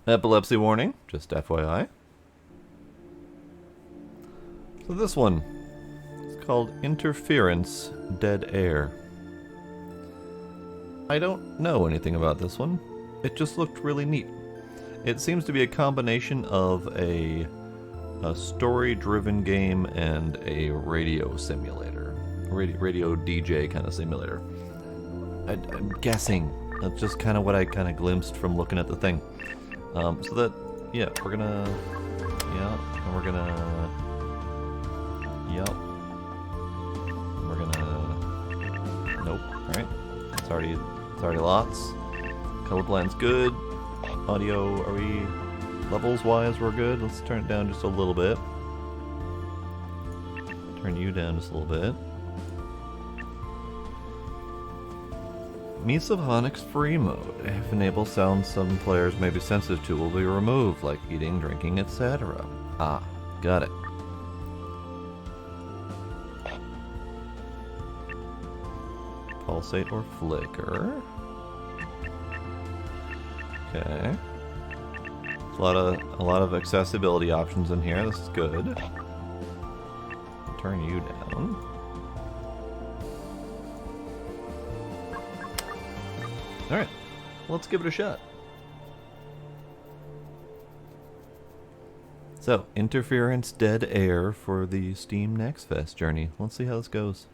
Epilepsy warning, just FYI. So this one, it's called Interference Dead Air. I don't know anything about this one. It just looked really neat. It seems to be a combination of a story-driven game and a radio simulator. Radio DJ kind of simulator. I'm guessing. That's just kind of what I kind of glimpsed from looking at the thing. So that, yeah, we're gonna, yeah, and we're gonna, yep, we're gonna, nope, alright, it's already lots. Colorblind's good. Audio, are we, levels-wise, we're good. Let's turn it down just a little bit. Turn you down just a little bit. Mise of Hanukk's free mode. If enabled sounds some players may be sensitive to will be removed, like eating, drinking, etc. Ah, got it. Pulsate or flicker. Okay. A lot of accessibility options in here. This is good. Turn you down. Alright, let's give it a shot. So, Interference Dead Air for the Steam Next Fest journey. Let's see how this goes.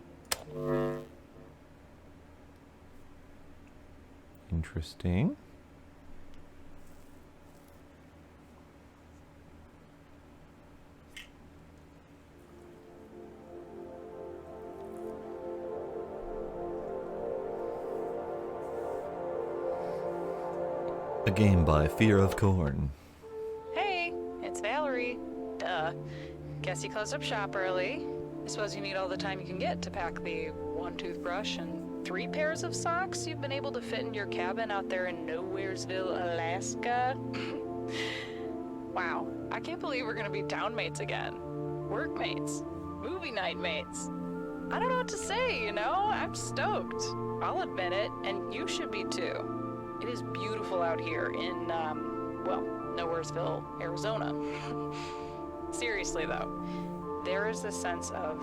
Interesting. A game by Fear of Corn. Hey, it's Valerie. Duh. Guess you closed up shop early. I suppose you need all the time you can get to pack the 1 toothbrush and 3 pairs of socks you've been able to fit in your cabin out there in Nowheresville, Alaska. Wow, I can't believe we're gonna be townmates again. Workmates. Movie night mates. I don't know what to say, you know? I'm stoked. I'll admit it, and you should be too. It is beautiful out here in, well, Nowheresville, Arizona. Seriously, though, there is a sense of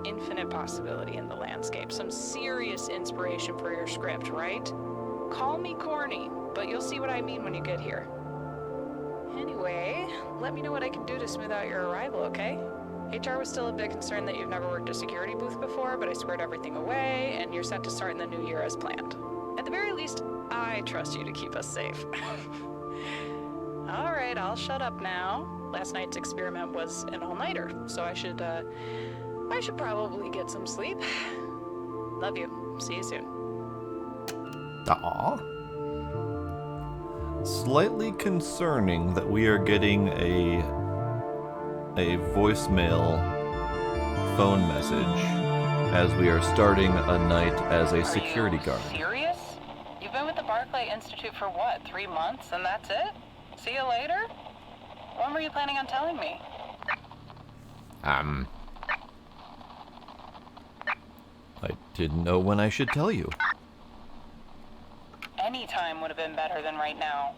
infinite possibility in the landscape. Some serious inspiration for your script, right? Call me corny, but you'll see what I mean when you get here. Anyway, let me know what I can do to smooth out your arrival, okay? HR was still a bit concerned that you've never worked a security booth before, but I squared everything away, and you're set to start in the new year as planned. At the very least, I trust you to keep us safe. All right, I'll shut up now. Last night's experiment was an all-nighter, so I should probably get some sleep. Love you. See you soon. Aww. Slightly concerning that we are getting a voicemail phone message as we are starting a night as a security guard. Are you serious? You've been with the Barclay Institute for what, 3 months, and that's it? See you later? When were you planning on telling me? I didn't know when I should tell you. Any time would have been better than right now.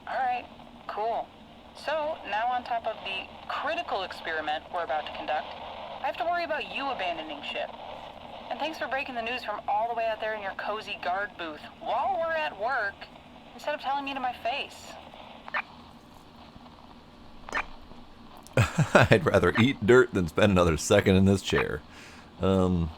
Alright, cool. So, now on top of the critical experiment we're about to conduct, I have to worry about you abandoning ship. And thanks for breaking the news from all the way out there in your cozy guard booth while we're at work, instead of telling me to my face. I'd rather eat dirt than spend another second in this chair. Sorry?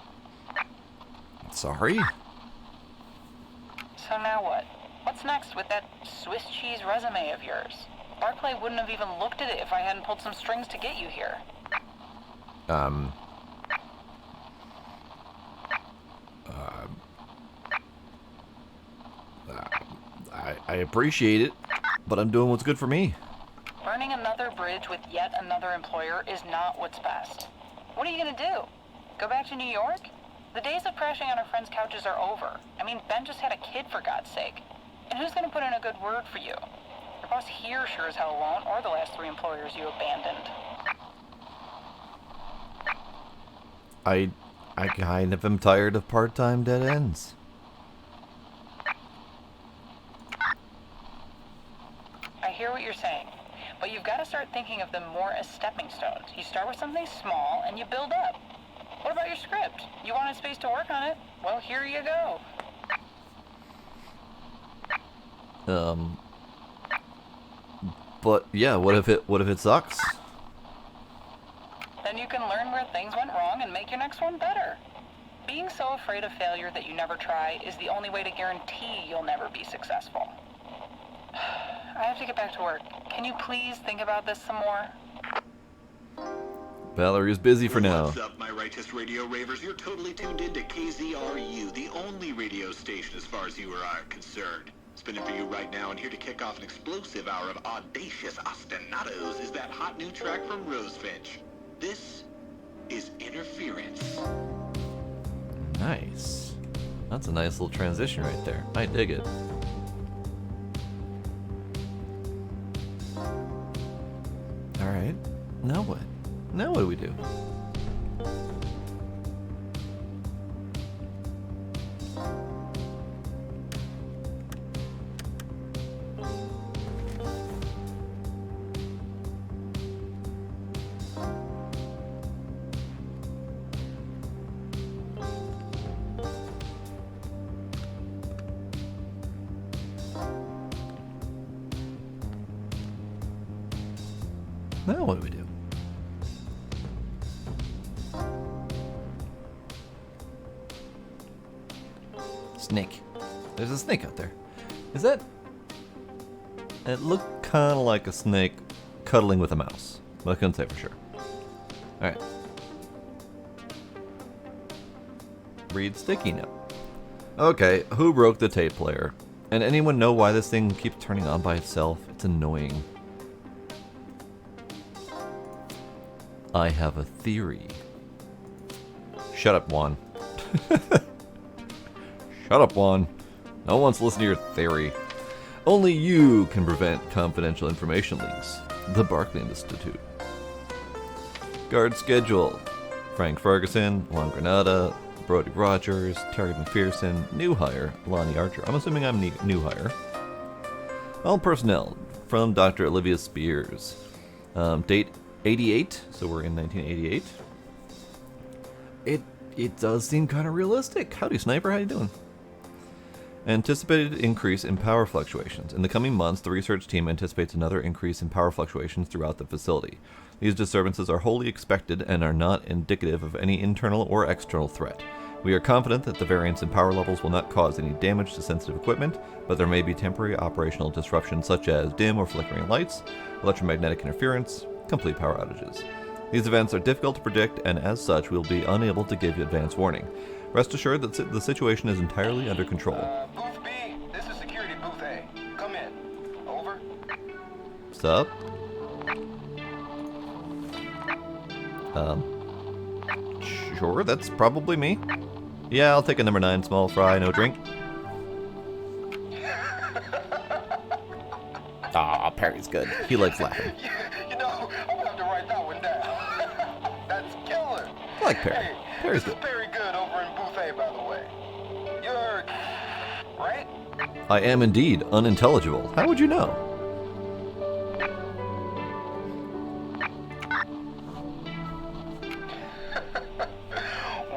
So now what? What's next with that Swiss cheese resume of yours? Barclay wouldn't have even looked at it if I hadn't pulled some strings to get you here. I appreciate it, but I'm doing what's good for me. Burning another bridge with yet another employer is not what's best. What are you gonna do? Go back to New York? The days of crashing on our friends' couches are over. I mean, Ben just had a kid, for God's sake. And who's gonna put in a good word for you? Your boss here sure as hell won't, or the last 3 employers you abandoned. I kind of am tired of part-time dead ends. hear what you're saying. But you've got to start thinking of them more as stepping stones. You start with something small and you build up. What about your script? You wanted space to work on it? Well, here you go. But yeah, what if it sucks? Then you can learn where things went wrong and make your next one better. Being so afraid of failure that you never try is the only way to guarantee you'll never be successful. I have to get back to work. Can you please think about this some more? Valerie's busy for now. What's up, my righteous radio ravers? You're totally tuned in to KZRU, the only radio station as far as you or I are concerned. Spinning for you right now, and here to kick off an explosive hour of audacious ostinatos is that hot new track from Rosefinch. This is Interference. Nice. That's a nice little transition right there. I dig it. Alright. Now what? Now what do we do? Now what do we do? Snake. There's a snake out there. Is that... It looked kind of like a snake cuddling with a mouse, but I couldn't say for sure. Alright. Read sticky note. Okay, who broke the tape player? And anyone know why this thing keeps turning on by itself? It's annoying. I have a theory. Shut up, Juan. Shut up, Juan. No one wants to listen to your theory. Only you can prevent confidential information leaks. The Barclay Institute. Guard schedule. Frank Ferguson, Juan Granada, Brody Rogers, Terry McPherson, new hire, Lonnie Archer. I'm assuming I'm new hire. All personnel from Dr. Olivia Spears. Date 88, so we're in 1988. It does seem kind of realistic. Howdy, Sniper, how you doing? Anticipated increase in power fluctuations. In the coming months, the research team anticipates another increase in power fluctuations throughout the facility. These disturbances are wholly expected and are not indicative of any internal or external threat. We are confident that the variance in power levels will not cause any damage to sensitive equipment, but there may be temporary operational disruptions such as dim or flickering lights, electromagnetic interference, complete power outages. These events are difficult to predict, and as such, we will be unable to give you advance warning. Rest assured that the situation is entirely under control. Booth B, this is security booth A. Come in. Over. Sup? Sure, that's probably me. Yeah, I'll take a number 9 small fry, no drink. Aw, Perry's good. He likes laughing. You know, I'm gonna have to write that one down. That's killer. I like Perry. Hey, Perry's this good. is Perry Good over in booth A, by the way. You're... right? I am indeed unintelligible. How would you know?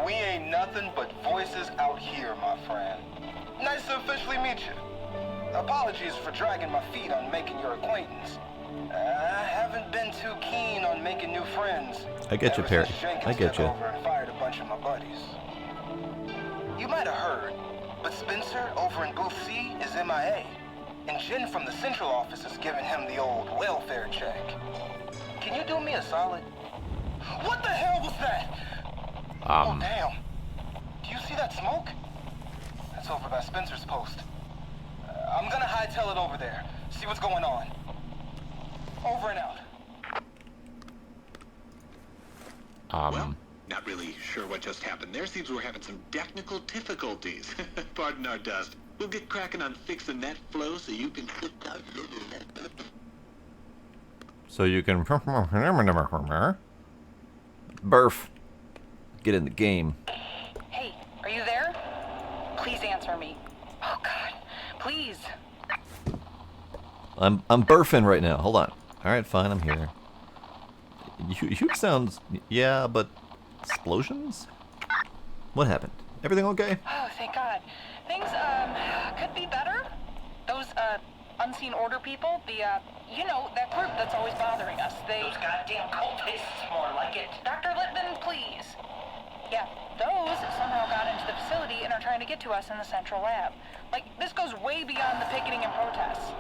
We ain't nothing but voices out here, my friend. Nice to officially meet you. Apologies for dragging my feet on making your acquaintance. I haven't been too keen on making new friends. I get you, ever Perry. since Jenkins I get took you. over and fired a bunch of my buddies. You might have heard, but Spencer over in booth C is MIA, and Jen from the central office is giving him the old welfare check. Can you do me a solid? What the hell was that? Oh, damn. Do you see that smoke? That's over by Spencer's post. I'm gonna hightail it over there. See what's going on. Over and out. Well, not really sure what just happened there. Seems we're having some technical difficulties. Pardon our dust. We'll get cracking on fixing that flow so you can... So you can... Burf. Get in the game. Hey, are you there? Please answer me. Oh, God. Please. I'm burfing right now. Hold on. All right, fine. I'm here. You sound... Yeah, but... Explosions? What happened? Everything okay? Oh, thank God. Things, could be better. Those, unseen order people, you know, that group that's always bothering us, Those goddamn cultists, more like it. Dr. Littman, please. Yeah, those somehow got into the facility and are trying to get to us in the central lab. Like, this goes way beyond the picketing and protests.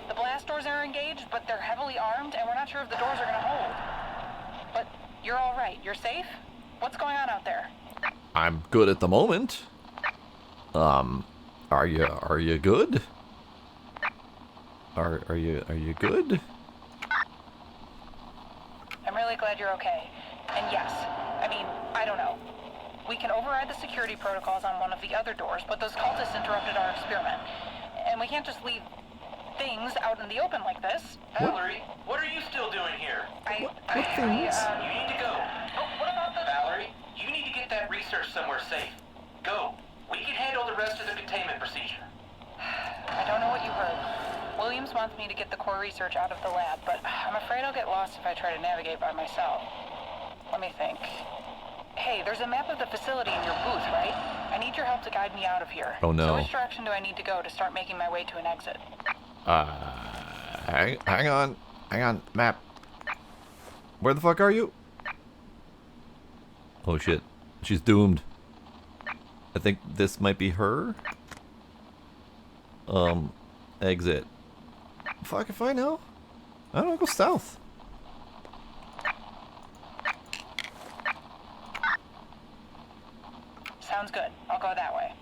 The blast doors are engaged, but they're heavily armed, and we're not sure if the doors are gonna hold. But you're all right. You're safe? What's going on out there? I'm good at the moment. Are you good? Are you good? I'm really glad you're okay. And yes, I mean, I don't know. We can override the security protocols on one of the other doors, but those cultists interrupted our experiment. And we can't just leave things out in the open like this. Valerie, what are you still doing here? What things? You need to go. Oh, what about the... Valerie, you need to get that research somewhere safe. Go. We can handle the rest of the containment procedure. I don't know what you heard. Williams wants me to get the core research out of the lab, but I'm afraid I'll get lost if I try to navigate by myself. Let me think. Hey, there's a map of the facility in your booth, right? I need your help to guide me out of here. Oh, no. So which direction do I need to go to start making my way to an exit? Hang on, map. Where the fuck are you? Oh shit, she's doomed. I think this might be her. Exit. Fuck if I know. I don't know, go south. Sounds good. I'll go that way.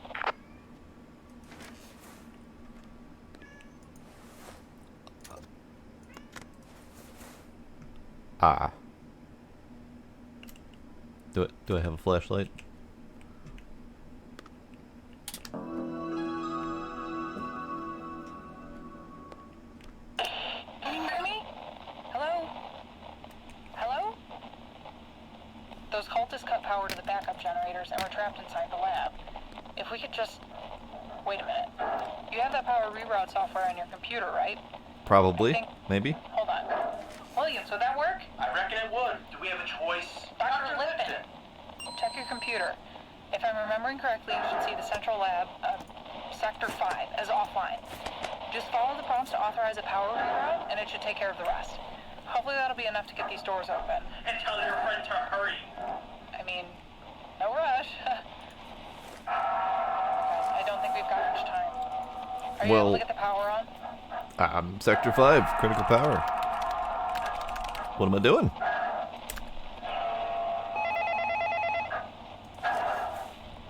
Do I have a flashlight? Can you hear me? Hello? Hello? Those cultists cut power to the backup generators and we're trapped inside the lab. If we could just... Wait a minute. You have that power reroute software on your computer, right? Probably. I think- Maybe. Hold on. Williams, would that work? I reckon it would. Do we have a choice? Dr. Lipton. Check your computer. If I'm remembering correctly, you should see the central lab, Sector 5, as offline. Just follow the prompts to authorize a power reroute, and it should take care of the rest. Hopefully that'll be enough to get these doors open. And tell your friend to hurry. I mean, no rush. Guys, I don't think we've got much time. Are you Well- able to get the power on? Sector 5, critical power. What am I doing?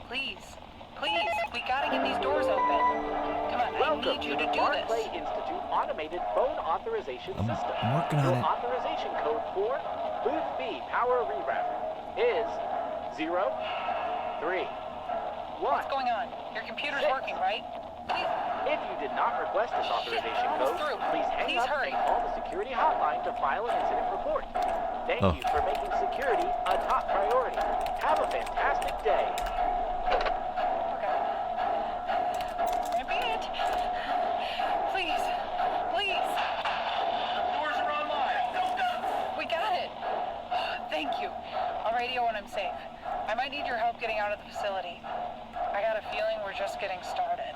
Please, we gotta get these doors open. Come on, I need you to do this. Barclay Institute Automated Phone Authorization System. I'm working on Your it. authorization code for Booth B Power Reroute is 0, 3, 1. What's going on? Your computer's 6. working, right? Please. If you did not request this authorization we're almost code, through. please hang Please up hurry. and call the security hotline to file an incident report. Thank Oh. you for making security a top priority. Have a fantastic day. Okay. Might be it. Please. Doors are online. Go. We got it. Thank you. I'll radio when I'm safe. I might need your help getting out of the facility. I got a feeling we're just getting started.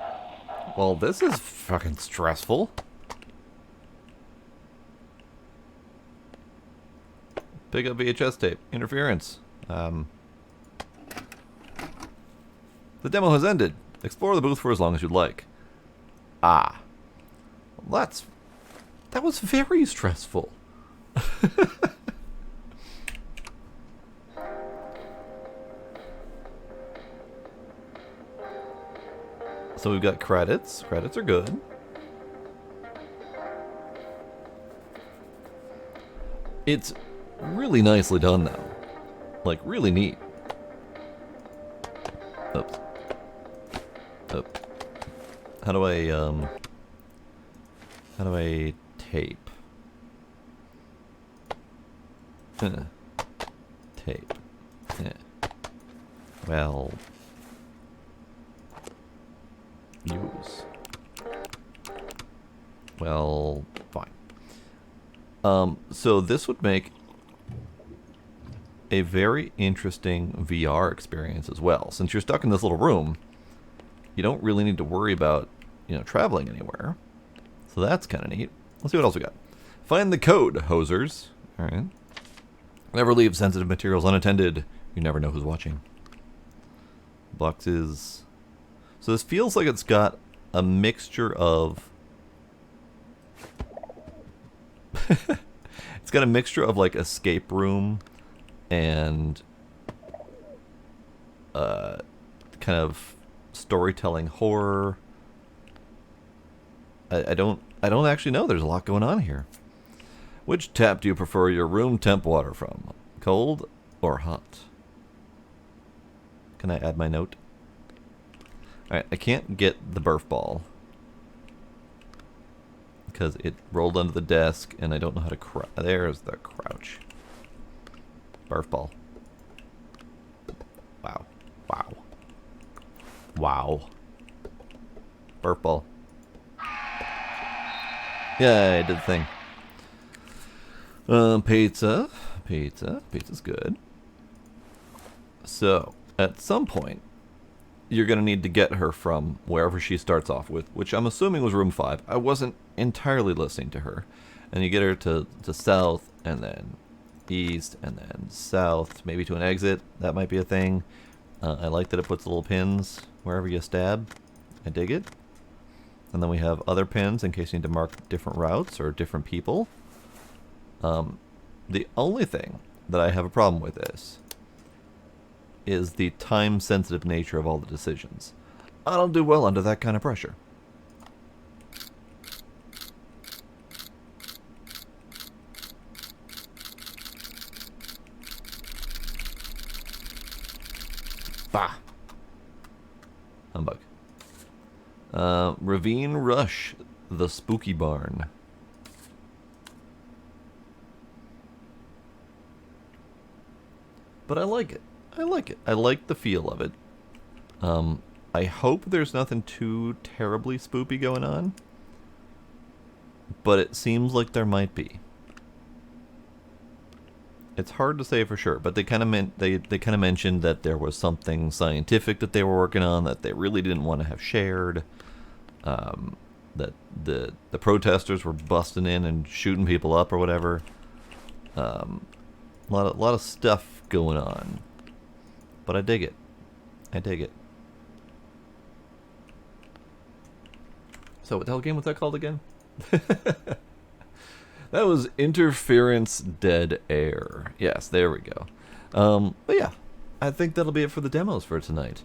Well, this is fucking stressful. Pick up VHS tape. Interference. The demo has ended. Explore the booth for as long as you'd like. Well, that was very stressful. So we've got credits. Credits are good. It's really nicely done, though. Like, really neat. Oops. How do I tape? Tape. Yeah. Well... Well, fine. So this would make a very interesting VR experience as well. Since you're stuck in this little room, you don't really need to worry about, traveling anywhere. So that's kind of neat. Let's see what else we got. Find the code, hosers. All right. Never leave sensitive materials unattended. You never know who's watching. Boxes. So this feels like it's got a mixture of... It's got a mixture of like escape room and kind of storytelling horror. I don't actually know. There's a lot going on here. Which tap do you prefer your room temp water from? Cold or hot? Can I add my note? Alright, I can't get the Burf Ball because it rolled under the desk and I don't know how to crouch. There's the crouch. Burf Ball. Wow. Wow. Wow. Burf Ball. Yeah, I did the thing. Pizza. Pizza's good. So, at some point, you're going to need to get her from wherever she starts off with, which I'm assuming was room 5. I wasn't entirely listening to her. And you get her to south, and then east, and then south, maybe to an exit. That might be a thing. I like that it puts little pins wherever you stab. I dig it. And then we have other pins in case you need to mark different routes or different people. The only thing that I have a problem with this is the time-sensitive nature of all the decisions. I don't do well under that kind of pressure. Bah! Humbug. Ravine Rush, the Spooky Barn. But I like it. I like it. I like the feel of it. I hope there's nothing too terribly spoopy going on. But it seems like there might be. It's hard to say for sure, but they kind of they kind of mentioned that there was something scientific that they were working on that they really didn't want to have shared. That the protesters were busting in and shooting people up or whatever. A lot of stuff going on, but I dig it. I dig it. So what the hell game was that called again? That was Interference Dead Air. Yes, there we go. But yeah, I think that'll be it for the demos for tonight.